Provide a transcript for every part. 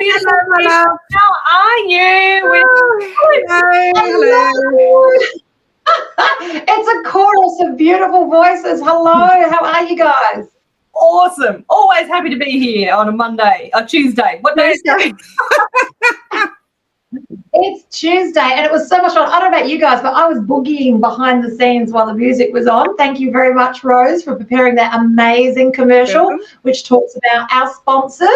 beautiful. Hello, my love. How are you? Hello. It's a chorus of beautiful voices. Hello, how are you guys? Awesome. Always happy to be here on a Monday, or Tuesday. What day is it? It's Tuesday, and it was so much fun. I don't know about you guys, but I was boogieing behind the scenes while the music was on. Thank you very much, Rose, for preparing that amazing commercial, which talks about our sponsors,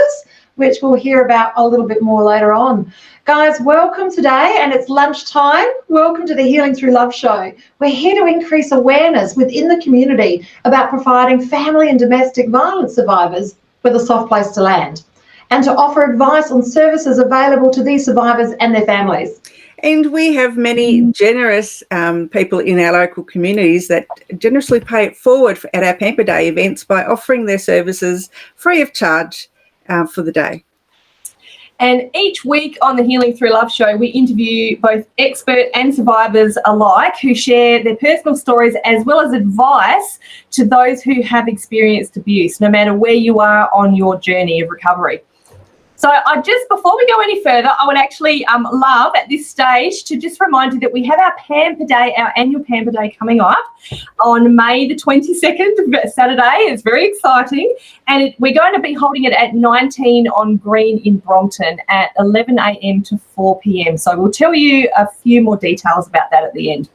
which we'll hear about a little bit more later on. Guys, welcome today, and it's lunchtime. Welcome to the Healing Through Love show. We're here to increase awareness within the community about providing family and domestic violence survivors with a soft place to land, and to offer advice on services available to these survivors and their families. And we have many generous people in our local communities that generously pay it forward at our Pamper Day events by offering their services free of charge for the day. And each week on the Healing Through Love show, we interview both expert and survivors alike who share their personal stories as well as advice to those who have experienced abuse, no matter where you are on your journey of recovery. So before we go any further, I would actually love at this stage to just remind you that we have our Pamper Day, our annual Pamper Day coming up on May the 22nd, Saturday. It's very exciting. And we're going to be holding it at 19 on Green in Brompton at 11 a.m. to 4 p.m. So we'll tell you a few more details about that at the end.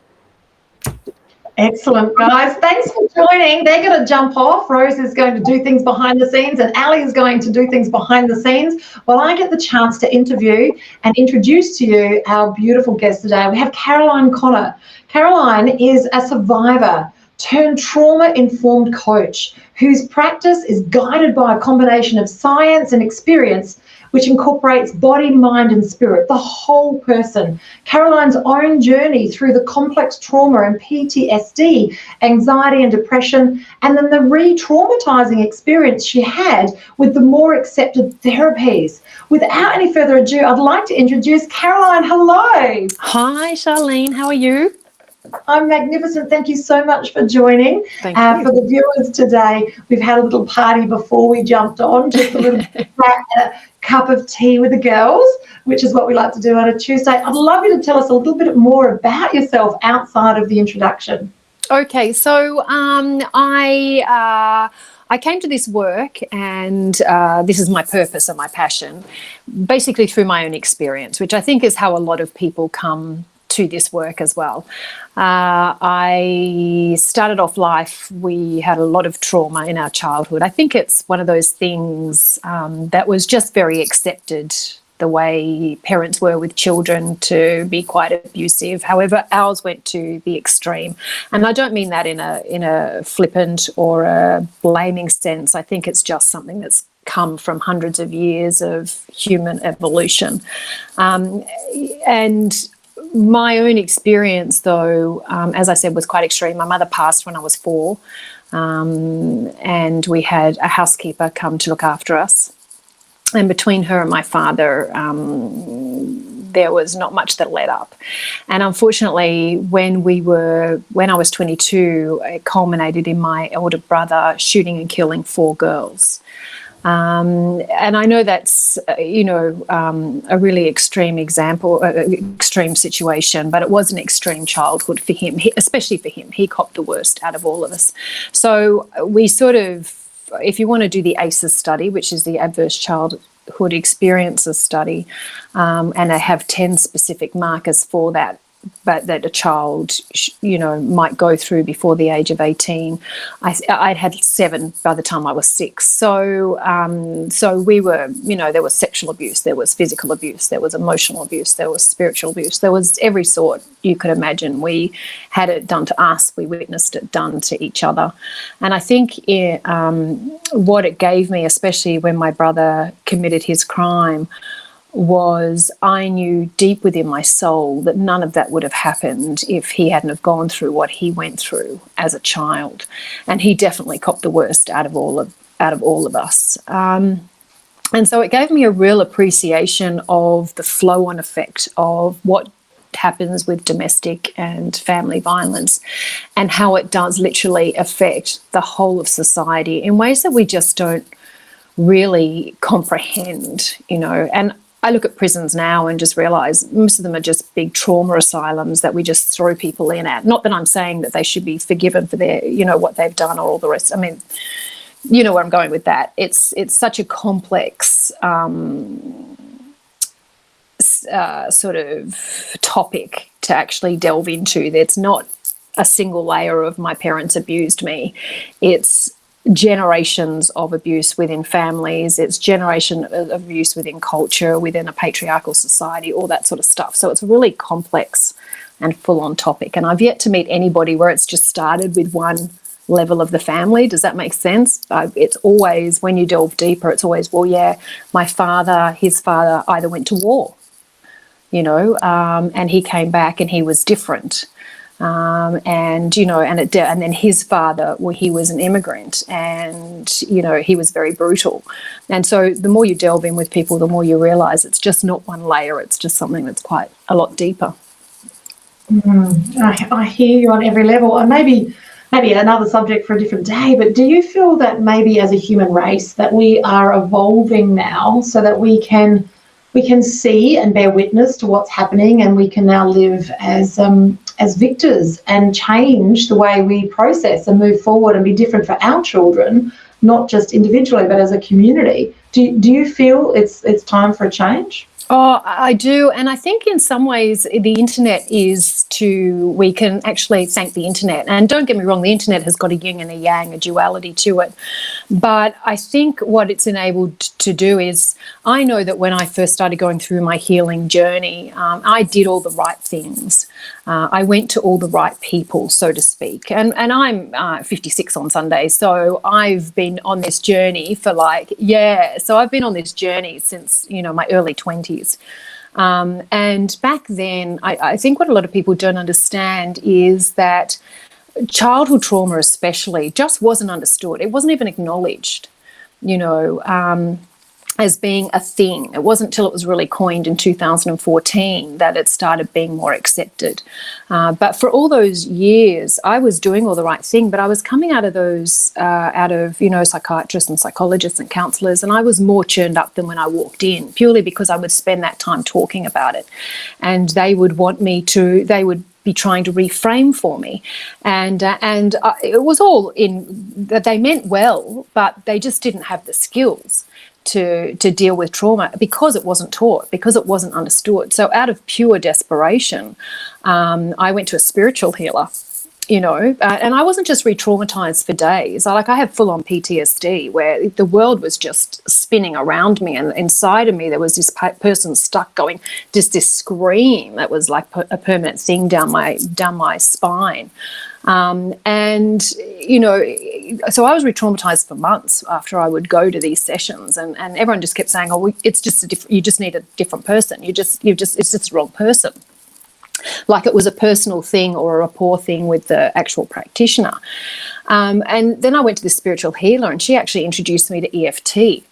Excellent, guys. Thanks for joining. They're going to jump off. Rose is going to do things behind the scenes, and Ali is going to do things behind the scenes while I get the chance to interview and introduce to you our beautiful guest today. We have Caroline Connor. Caroline is a survivor turned trauma-informed coach whose practice is guided by a combination of science and experience, which incorporates body, mind, and spirit, the whole person. Caroline's own journey through the complex trauma and PTSD, anxiety and depression, and then the re-traumatising experience she had with the more accepted therapies. Without any further ado, I'd like to introduce Caroline. Hello. Hi, Charlene. How are you? I'm magnificent. Thank you so much for joining. Thank you. For the viewers today, we've had a little party before we jumped on, just a little cup of tea with the girls, which is what we like to do on a Tuesday. I'd love you to tell us a little bit more about yourself outside of the introduction. Okay, so I came to this work, and this is my purpose and my passion, basically through my own experience, which I think is how a lot of people come to this work as well. I started off life, we had a lot of trauma in our childhood. I think it's one of those things that was just very accepted, the way parents were with children, to be quite abusive. However, ours went to the extreme. And I don't mean that in a flippant or a blaming sense. I think it's just something that's come from hundreds of years of human evolution. And my own experience, though, as I said, was quite extreme. My mother passed when I was 4, and we had a housekeeper come to look after us. And between her and my father, there was not much that led up. And unfortunately, when I was 22, it culminated in my elder brother shooting and killing 4 girls. And I know that's, a really extreme example, extreme situation, but it was an extreme childhood for him, especially for him. He copped the worst out of all of us. So we sort of, if you want to do the ACEs study, which is the Adverse Childhood Experiences study, and I have 10 specific markers for that, but that a child, might go through before the age of 18. I'd had 7 by the time I was 6. So we were, there was sexual abuse, there was physical abuse, there was emotional abuse, there was spiritual abuse, there was every sort you could imagine. We had it done to us, we witnessed it done to each other. And I think what it gave me, especially when my brother committed his crime, was I knew deep within my soul that none of that would have happened if he hadn't have gone through what he went through as a child. And he definitely copped the worst out of all of us. And so it gave me a real appreciation of the flow-on effect of what happens with domestic and family violence, and how it does literally affect the whole of society in ways that we just don't really comprehend, And I look at prisons now and just realise most of them are just big trauma asylums that we just throw people in at. Not that I'm saying that they should be forgiven for their, what they've done or all the rest. I mean, you know where I'm going with that. It's such a complex sort of topic to actually delve into. It's not a single layer of my parents abused me. It's generations of abuse within families. It's generation of abuse within culture, within a patriarchal society, all that sort of stuff. So it's a really complex and full-on topic. And I've yet to meet anybody where it's just started with one level of the family. Does that make sense? It's always, when you delve deeper, it's always, well, yeah, my father, his father either went to war, and he came back and he was different. And then his father, well, he was an immigrant, and, he was very brutal. And so the more you delve in with people, the more you realise it's just not one layer, it's just something that's quite a lot deeper. I hear you on every level. And maybe another subject for a different day, but do you feel that maybe as a human race that we are evolving now so that we can see and bear witness to what's happening, and we can now live as victors and change the way we process and move forward and be different for our children, not just individually but as a community? Do you feel it's time for a change? Oh, I do. And I think in some ways the internet we can actually thank the internet. And don't get me wrong, the internet has got a yin and a yang, a duality to it. But I think what it's enabled to do is, I know that when I first started going through my healing journey, I did all the right things. I went to all the right people, so to speak. And I'm 56 on Sunday, so I've been on this journey for so I've been on this journey since, my early 20s. And back then, I think what a lot of people don't understand is that childhood trauma especially just wasn't understood. It wasn't even acknowledged, as being a thing. It wasn't until it was really coined in 2014 that it started being more accepted. But for all those years, I was doing all the right thing, but I was coming out of those, psychiatrists and psychologists and counsellors, and I was more churned up than when I walked in, purely because I would spend that time talking about it. And they would want me to, they would be trying to reframe for me. And it was all in that they meant well, but they just didn't have the skills to deal with trauma because it wasn't taught, because it wasn't understood. So out of pure desperation, I went to a spiritual healer, and I wasn't just re-traumatised for days. I had full-on PTSD where the world was just spinning around me, and inside of me there was this person stuck going, just this scream that was like a permanent thing down my spine. So I was re-traumatized for months after I would go to these sessions, and everyone just kept saying, "Oh, it's just you just need a different person. It's just the wrong person." Like it was a personal thing or a rapport thing with the actual practitioner. And then I went to this spiritual healer, and she actually introduced me to EFT.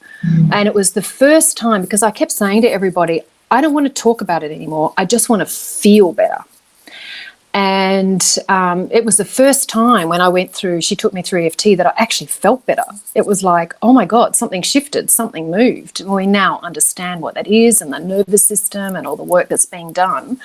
And it was the first time, because I kept saying to everybody, I don't want to talk about it anymore. I just want to feel better. And it was the first time when I went through, she took me through EFT, that I actually felt better. It was like, oh my God, something shifted, something moved. And we now understand what that is, and the nervous system and all the work that's being done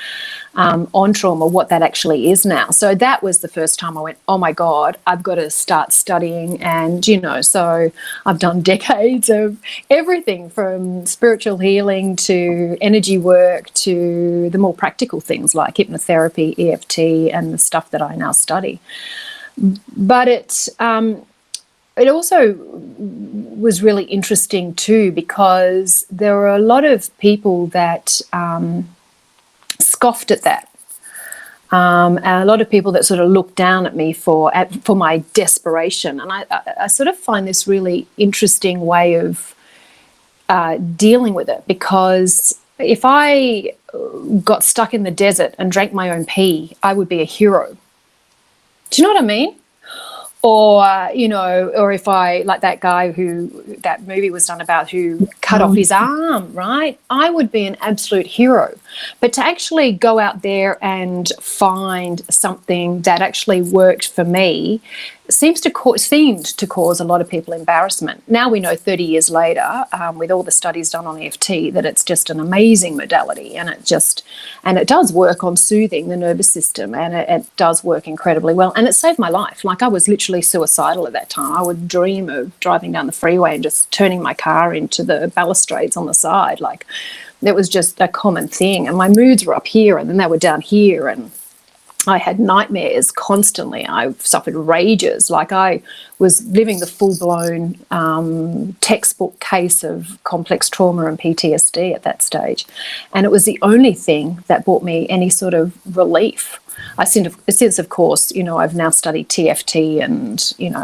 on trauma, what that actually is now. So that was the first time I went, oh my God, I've got to start studying. And, so I've done decades of everything from spiritual healing to energy work to the more practical things like hypnotherapy, EFT, and the stuff that I now study. But it also was really interesting too, because there were a lot of people that scoffed at that. And a lot of people that sort of looked down at me for my desperation. And I sort of find this really interesting way of dealing with it, because if I got stuck in the desert and drank my own pee, I would be a hero. Do you know what I mean? Or, or if I, like that guy who that movie was done about, who cut off his arm, right? I would be an absolute hero. But to actually go out there and find something that actually worked for me seemed to cause a lot of people embarrassment. Now we know 30 years later, with all the studies done on EFT, that it's just an amazing modality, and it does work on soothing the nervous system, and it does work incredibly well. And it saved my life. Like, I was literally suicidal at that time. I would dream of driving down the freeway and just turning my car into the balustrades on the side. Like, it was just a common thing. And my moods were up here and then they were down here, and I had nightmares constantly. I suffered rages. Like, I was living the full-blown textbook case of complex trauma and PTSD at that stage. And it was the only thing that brought me any sort of relief. Since, of course, I've now studied TFT and,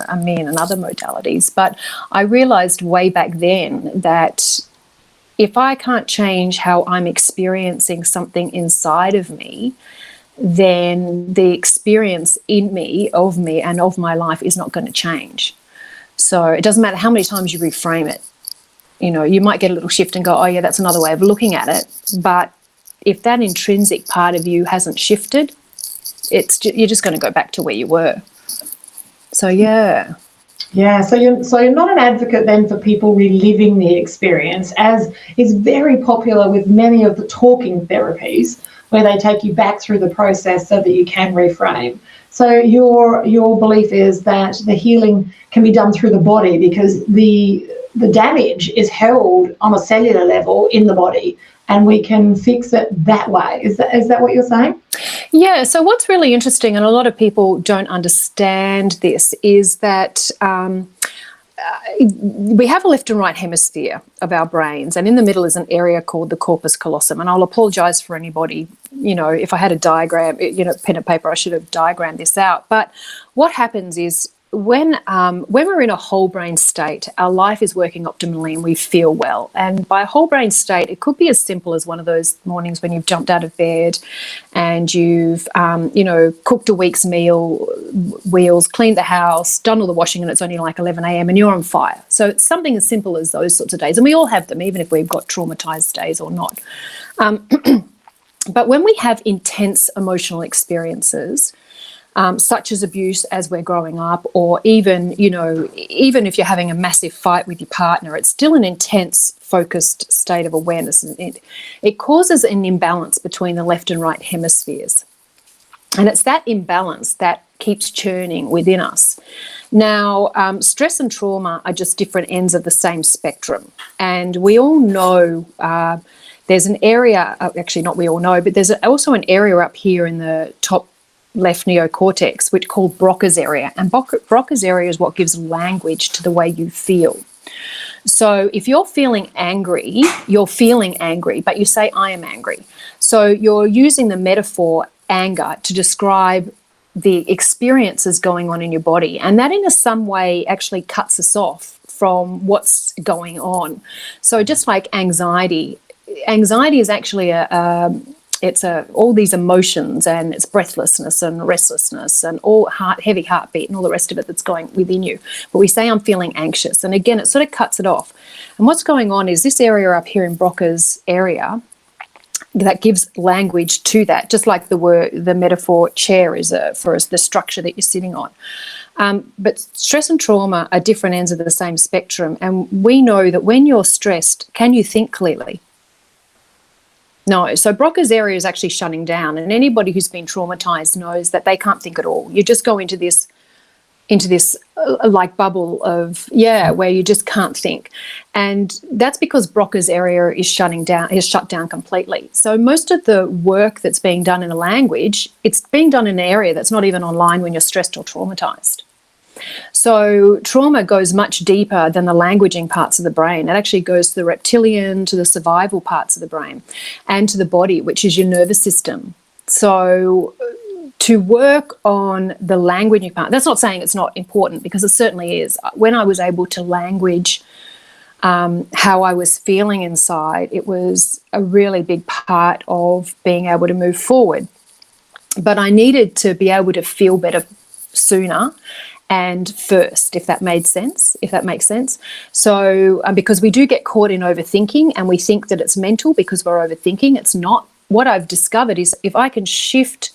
AMIN and other modalities. But I realised way back then that if I can't change how I'm experiencing something inside of me, then the experience in me, and of my life is not going to change. So it doesn't matter how many times you reframe it. You might get a little shift and go, oh yeah, that's another way of looking at it. But if that intrinsic part of you hasn't shifted, you're just going to go back to where you were. So yeah. Yeah, so you're not an advocate then for people reliving the experience, as is very popular with many of the talking therapies, where they take you back through the process so that you can reframe. So your belief is that the healing can be done through the body, because the damage is held on a cellular level in the body, and we can fix it that way. Is that what you're saying? Yeah, so what's really interesting, and a lot of people don't understand this, is that we have a left and right hemisphere of our brains, and in the middle is an area called the corpus callosum. And I'll apologise for anybody, if I had a diagram, pen and paper, I should have diagrammed this out. But what happens is, when we're in a whole brain state, our life is working optimally and we feel well. And by a whole brain state, it could be as simple as one of those mornings when you've jumped out of bed and you've, cooked a week's meals, cleaned the house, done all the washing, and it's only like 11 a.m. and you're on fire. So it's something as simple as those sorts of days. And we all have them, even if we've got traumatized days or not. But when we have intense emotional experiences, such as abuse as we're growing up, or even if you're having a massive fight with your partner, it's still an intense, focused state of awareness. And it causes an imbalance between the left and right hemispheres. And it's that imbalance that keeps churning within us. Now, stress and trauma are just different ends of the same spectrum. And we all know there's an area, actually not we all know, but there's also an area up here in the top left neocortex, which called Broca's area. And Broca's area is what gives language to the way you feel. So if you're feeling angry, but you say, I am angry. So you're using the metaphor anger to describe the experiences going on in your body. And that in some way actually cuts us off from what's going on. So just like anxiety is actually all these emotions, and it's breathlessness and restlessness and all heavy heartbeat and all the rest of it that's going within you. But we say, I'm feeling anxious. And again, it sort of cuts it off. And what's going on is this area up here in Broca's area that gives language to that, just like the metaphor chair is for the structure that you're sitting on. But stress and trauma are different ends of the same spectrum. And we know that when you're stressed, can you think clearly? No. So Broca's area is actually shutting down, and anybody who's been traumatized knows that they can't think at all. You just go into this like bubble of, where you just can't think. And that's because Broca's area is shut down completely. So most of the work that's being done in a language, it's being done in an area that's not even online when you're stressed or traumatized. So trauma goes much deeper than the languaging parts of the brain. It actually goes to the reptilian, to the survival parts of the brain, and to the body, which is your nervous system. So to work on the languaging part, that's not saying it's not important, because it certainly is. When I was able to language how I was feeling inside, it was a really big part of being able to move forward. But I needed to be able to feel better sooner and first, if that makes sense. So because we do get caught in overthinking, and we think that it's mental because we're overthinking. It's not. What I've discovered is if I can shift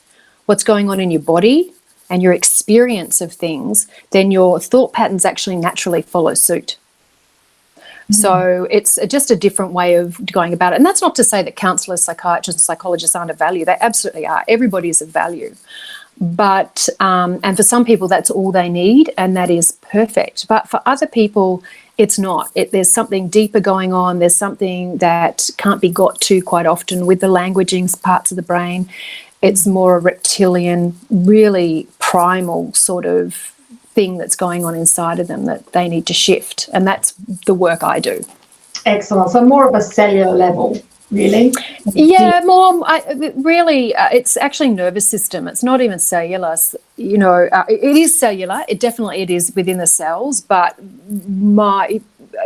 what's going on in your body and your experience of things, then your thought patterns actually naturally follow suit. So it's just a different way of going about it. And that's not to say that counsellors, psychiatrists and psychologists aren't of value. They absolutely are. Everybody is of value. But, and for some people, that's all they need, and that is perfect. But for other people, it's not. There's something deeper going on. There's something that can't be got to quite often with the languaging parts of the brain. It's more a reptilian, really primal sort of thing that's going on inside of them that they need to shift. And that's the work I do. Excellent. So more of a cellular level, really? Yeah, more, it's actually nervous system. It's not even cellular. You know, it is cellular. It is within the cells, but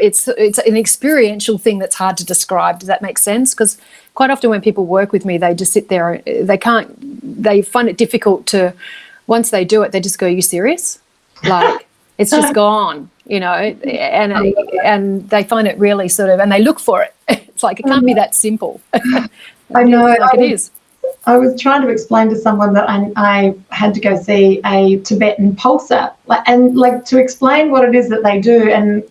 it's an experiential thing that's hard to describe. Does that make sense? Because quite often when people work with me, they just sit there, they find it difficult to, once they do it, they just go, "Are you serious?" Like, it's just gone, you know, and they find it really sort of, and they look for it. It's like, it can't be that simple. I know. It is. I was trying to explain to someone that I had to go see a Tibetan pulsar, and to explain what it is that they do and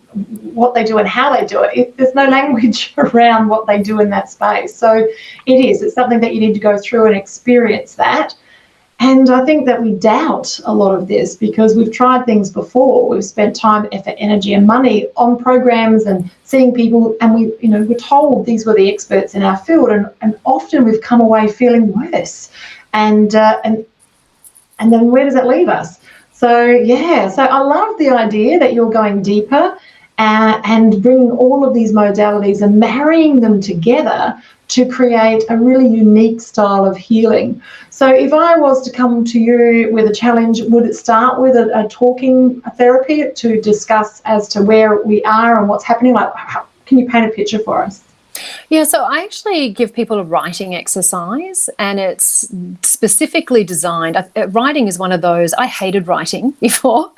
what they do and how they do it. There's no language around what they do in that space. So it's something that you need to go through and experience that. And I think that we doubt a lot of this because we've tried things before. We've spent time, effort, energy and money on programs and seeing people, and we're told these were the experts in our field, and often we've come away feeling worse. And then where does that leave us? So I love the idea that you're going deeper and bringing all of these modalities and marrying them together to create a really unique style of healing. So if I was to come to you with a challenge, would it start with a talking therapy to discuss as to where we are and what's happening? Can you paint a picture for us? Yeah, so I actually give people a writing exercise, and it's specifically designed. Writing is one of those, I hated writing before.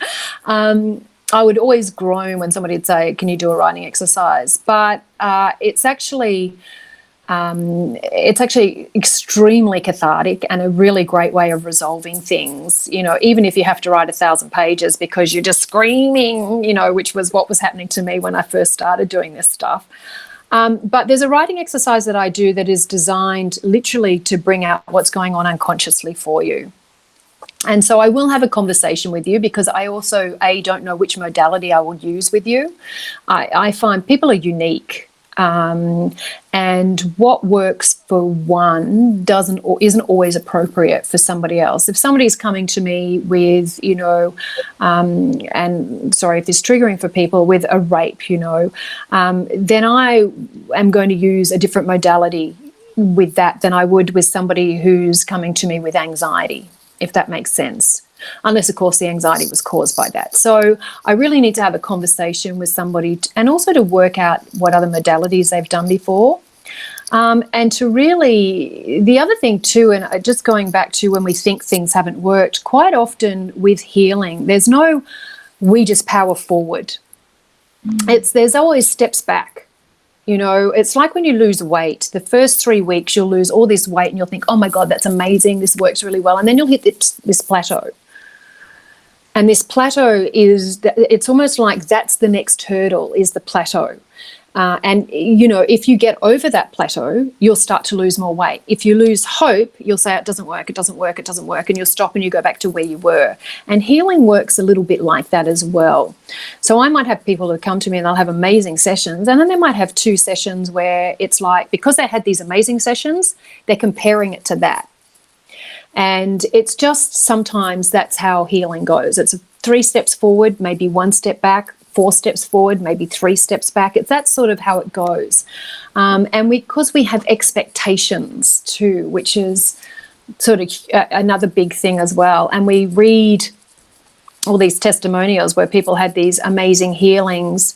I would always groan when somebody would say, "Can you do a writing exercise?" But it's actually extremely cathartic and a really great way of resolving things, you know, even if you have to write 1,000 pages because you're just screaming, you know, which was what was happening to me when I first started doing this stuff. But there's a writing exercise that I do that is designed literally to bring out what's going on unconsciously for you. And so I will have a conversation with you because I also, don't know which modality I will use with you. I find people are unique. And what works for one isn't always appropriate for somebody else. If somebody's coming to me with, you know, and sorry if this is triggering for people, with a rape, you know, then I am going to use a different modality with that than I would with somebody who's coming to me with anxiety, if that makes sense. Unless, of course, the anxiety was caused by that. So I really need to have a conversation with somebody and also to work out what other modalities they've done before. And to really, the other thing too, and just going back to when we think things haven't worked, quite often with healing, there's no, we just power forward. There's always steps back. You know, it's like when you lose weight, the first 3 weeks you'll lose all this weight and you'll think, oh my God, that's amazing, this works really well. And then you'll hit this plateau. And this plateau it's almost like that's the next hurdle, is the plateau. And, you know, if you get over that plateau, you'll start to lose more weight. If you lose hope, you'll say, it doesn't work, it doesn't work, it doesn't work, and you'll stop and you go back to where you were. And healing works a little bit like that as well. So I might have people who come to me and they'll have amazing sessions, and then they might have 2 sessions where it's like, because they had these amazing sessions, they're comparing it to that. And it's just sometimes that's how healing goes. It's 3 steps forward, maybe 1 step back, 4 steps forward, maybe 3 steps back. That's sort of how it goes. And because we have expectations too, which is sort of another big thing as well. And we read all these testimonials where people had these amazing healings.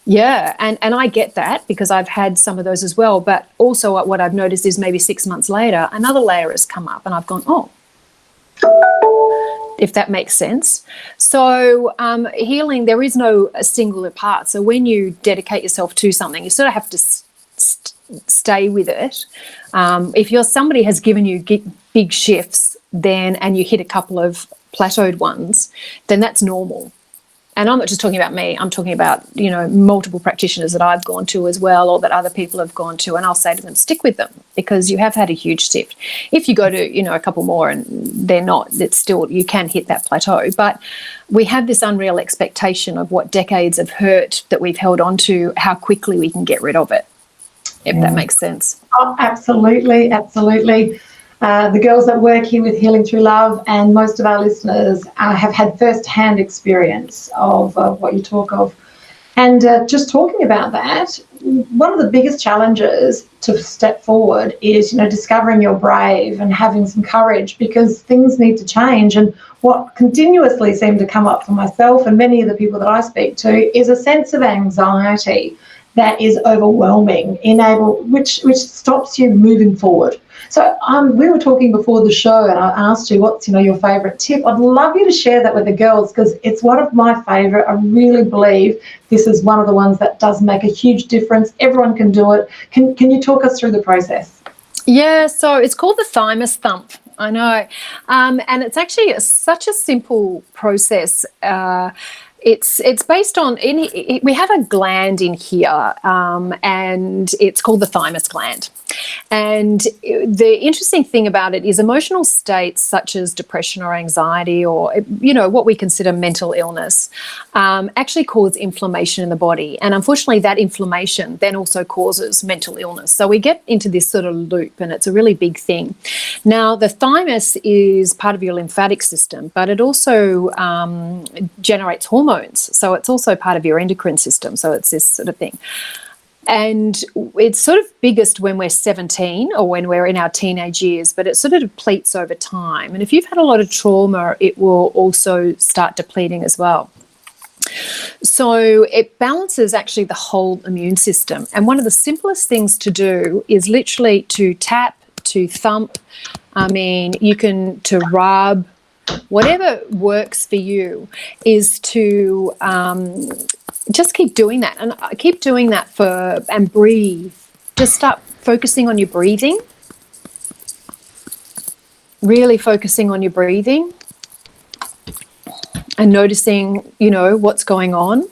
Yeah, and I get that because I've had some of those as well. But also what I've noticed is maybe 6 months later, another layer has come up and I've gone, oh, if that makes sense. So healing, there is no singular part. So when you dedicate yourself to something, you sort of have to stay with it. If somebody has given you big shifts and you hit a couple of plateaued ones, then that's normal. And I'm not just talking about me, I'm talking about, multiple practitioners that I've gone to as well, or that other people have gone to, and I'll say to them, stick with them, because you have had a huge shift. If you go to, a couple more and they're not, it's still, you can hit that plateau. But we have this unreal expectation of what decades of hurt that we've held on to, how quickly we can get rid of it, if that makes sense. Oh, absolutely, absolutely. The girls that work here with Healing Through Love, and most of our listeners have had first-hand experience of what you talk of. And just talking about that, one of the biggest challenges to step forward is, discovering you're brave and having some courage, because things need to change. And what continuously seemed to come up for myself and many of the people that I speak to is a sense of anxiety that is overwhelming, which stops you moving forward. So we were talking before the show, and I asked you what's your favourite tip. I'd love you to share that with the girls, because it's one of my favourite. I really believe this is one of the ones that does make a huge difference. Everyone can do it. Can you talk us through the process? Yeah, so it's called the thymus thump. I know, and it's actually such a simple process. It's based on we have a gland in here, and it's called the thymus gland. And the interesting thing about it is emotional states such as depression or anxiety, or what we consider mental illness, actually cause inflammation in the body. And unfortunately, that inflammation then also causes mental illness. So we get into this sort of loop, and it's a really big thing. Now, the thymus is part of your lymphatic system, but it also generates hormones. So it's also part of your endocrine system. So it's this sort of thing. And it's sort of biggest when we're 17 or when we're in our teenage years, but it sort of depletes over time. And if you've had a lot of trauma, it will also start depleting as well. So it balances actually the whole immune system. And one of the simplest things to do is literally to tap, to thump. To rub, whatever works for you, is to just keep doing that, and keep doing that and breathe. Just start focusing on your breathing, really focusing on your breathing and noticing, what's going on.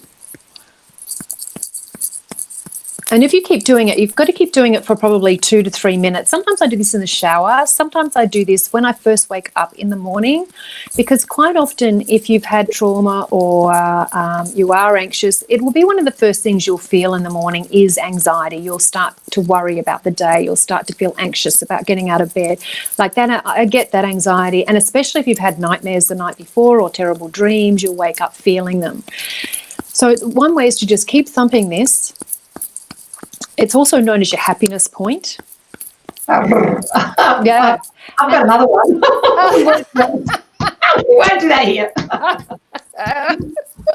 And if you keep doing it, you've got to keep doing it for probably 2 to 3 minutes. Sometimes I do this in the shower. Sometimes I do this when I first wake up in the morning, because quite often if you've had trauma or you are anxious, it will be one of the first things you'll feel in the morning is anxiety. You'll start to worry about the day. You'll start to feel anxious about getting out of bed. Like that, I get that anxiety. And especially if you've had nightmares the night before or terrible dreams, you'll wake up feeling them. So one way is to just keep thumping this. It's also known as your happiness point. Yeah. I've got another one. We won't do that here.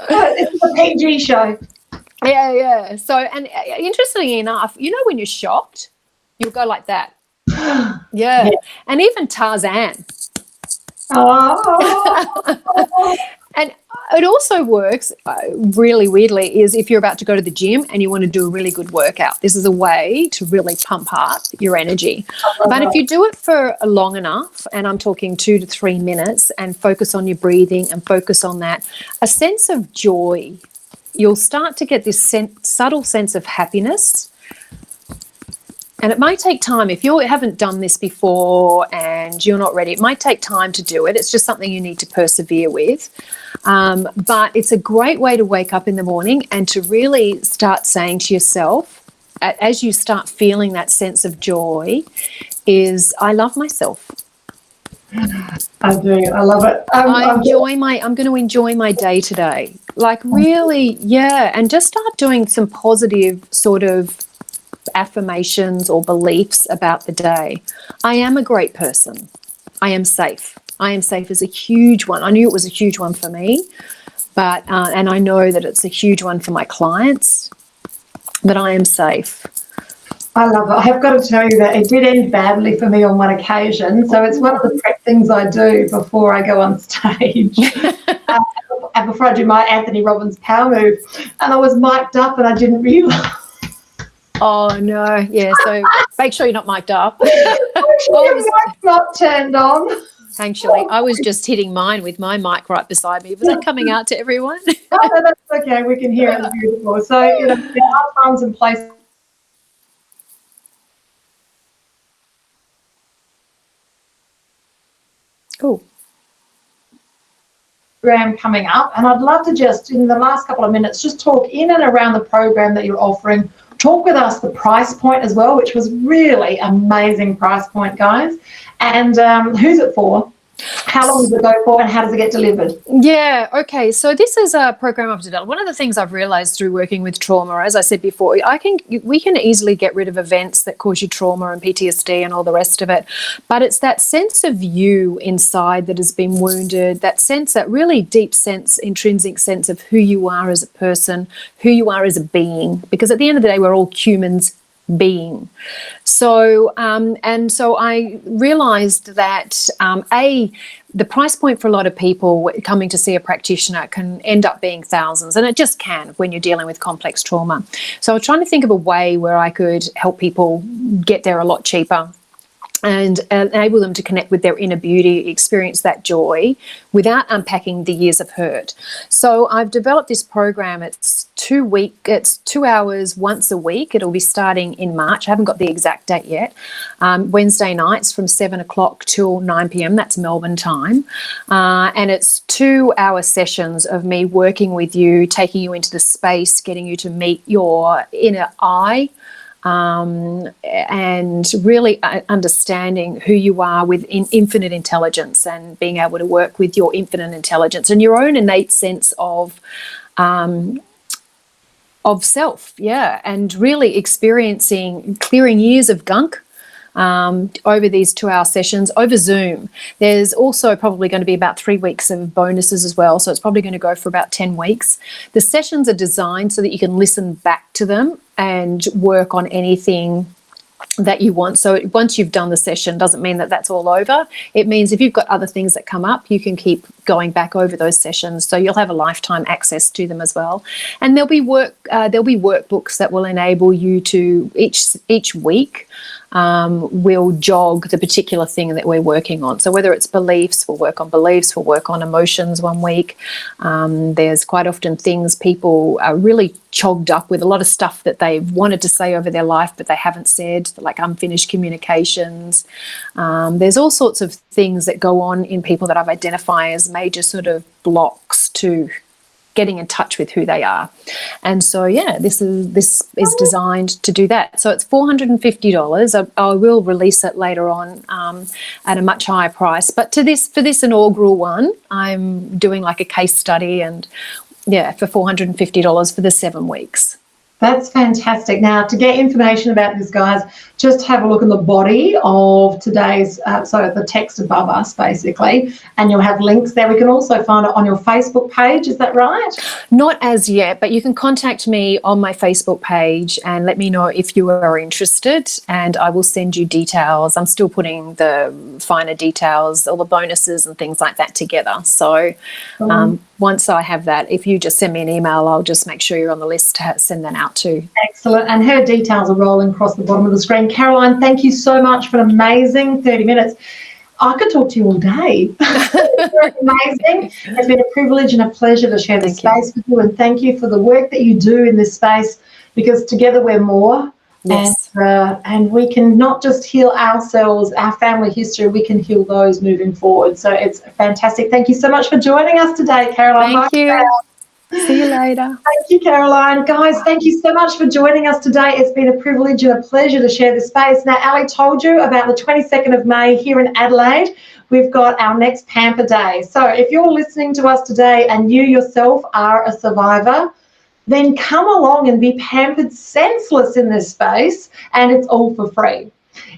It's a PG show. Yeah. So, and interestingly enough, when you're shocked, you'll go like that. Yeah. And even Tarzan. Oh. And it also works really weirdly is if you're about to go to the gym and you want to do a really good workout. This is a way to really pump up your energy. But if you do it for long enough, and I'm talking 2 to 3 minutes, and focus on your breathing and focus on that, a sense of joy, you'll start to get this subtle sense of happiness. And it might take time. If you haven't done this before and you're not ready, it might take time to do it. It's just something you need to persevere with. But it's a great way to wake up in the morning and to really start saying to yourself, as you start feeling that sense of joy, is I love myself. I do. I love it. I'm going to enjoy my day today. Like really, yeah. And just start doing some positive sort of affirmations or beliefs about the day. I am a great person. I am safe. I am safe is a huge one. I knew it was a huge one for me, but and I know that it's a huge one for my clients, but I am safe. I love it. I have got to tell you that it did end badly for me on one occasion. So it's one of the prep things I do before I go on stage. And before I do my Anthony Robbins power move. And I was mic'd up and I didn't realise. Oh, no. Yeah, so make sure you're not mic'd up. Your mic's not turned on. Actually, I was just hitting mine with my mic right beside me. Was that coming out to everyone? No, that's okay. We can hear it. It's beautiful. So, there are times and places Cool. program coming up, and I'd love to just, in the last couple of minutes, just talk in and around the program that you're offering. Talk with us the price point as well, which was really amazing price point, guys. And who's it for? How long does it go for, and how does it get delivered? Yeah, okay. So this is a program I've developed. One of the things I've realised through working with trauma, as I said before, we can easily get rid of events that cause you trauma and PTSD and all the rest of it. But it's that sense of you inside that has been wounded, that sense, that really deep sense, intrinsic sense of who you are as a person, who you are as a being. Because at the end of the day, we're all humans being. So so I realized that the price point for a lot of people coming to see a practitioner can end up being thousands, and it just can when you're dealing with complex trauma. So I was trying to think of a way where I could help people get there a lot cheaper and enable them to connect with their inner beauty, experience that joy without unpacking the years of hurt. So I've developed this program. It's 2 hours once a week. It'll be starting in March. I haven't got the exact date yet. Wednesday nights from 7 o'clock till 9 p.m. That's Melbourne time. And it's 2-hour sessions of me working with you, taking you into the space, getting you to meet your inner I, and really understanding who you are with infinite intelligence, and being able to work with your infinite intelligence and your own innate sense of self, and really experiencing clearing years of gunk over these 2-hour sessions over Zoom. There's also probably going to be about 3 weeks of bonuses as well, so it's probably going to go for about 10 weeks. The sessions are designed so that you can listen back to them and work on anything that you want. So once you've done the session, doesn't mean that that's all over. It means if you've got other things that come up, you can keep going back over those sessions. So you'll have a lifetime access to them as well. And there'll be workbooks that will enable you to each week will jog the particular thing that we're working on. So whether it's beliefs, we'll work on beliefs, we'll work on emotions one week. There's quite often things people are really chogged up with, a lot of stuff that they've wanted to say over their life but they haven't said, like unfinished communications. There's all sorts of things that go on in people that I've identified as major sort of blocks to getting in touch with who they are. And so this is designed to do that. So it's $450. I will release it later on at a much higher price, but for this inaugural one, I'm doing like a case study, and for $450 for the 7 weeks. That's fantastic. Now, to get information about this, guys, just have a look in the body of today's, the text above us, basically, and you'll have links there. We can also find it on your Facebook page. Is that right? Not as yet, but you can contact me on my Facebook page and let me know if you are interested, and I will send you details. I'm still putting the finer details, all the bonuses and things like that together. So once I have that, if you just send me an email, I'll just make sure you're on the list to send that out to. Excellent. And her details are rolling across the bottom of the screen. Caroline, thank you so much for an amazing 30 minutes. I could talk to you all day. You're amazing. It's been a privilege and a pleasure to share this space with you, and thank you for the work that you do in this space, because together we're more. Yes. And we can not just heal ourselves, our family history, we can heal those moving forward. So it's fantastic. Thank you so much for joining us today, Caroline. Thank you. See you later. Thank you, Caroline. Guys, thank you so much for joining us today. It's been a privilege and a pleasure to share this space. Now, Ali told you about the 22nd of May here in Adelaide. We've got our next Pamper Day. So if you're listening to us today and you yourself are a survivor, then come along and be pampered senseless in this space, and it's all for free.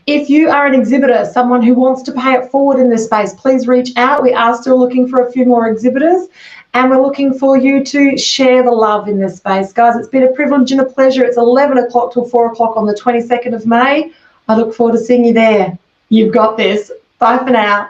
If you are an exhibitor, someone who wants to pay it forward in this space, please reach out. We are still looking for a few more exhibitors. And we're looking for you to share the love in this space. Guys, it's been a privilege and a pleasure. It's 11 o'clock till 4 o'clock on the 22nd of May. I look forward to seeing you there. You've got this. Bye for now.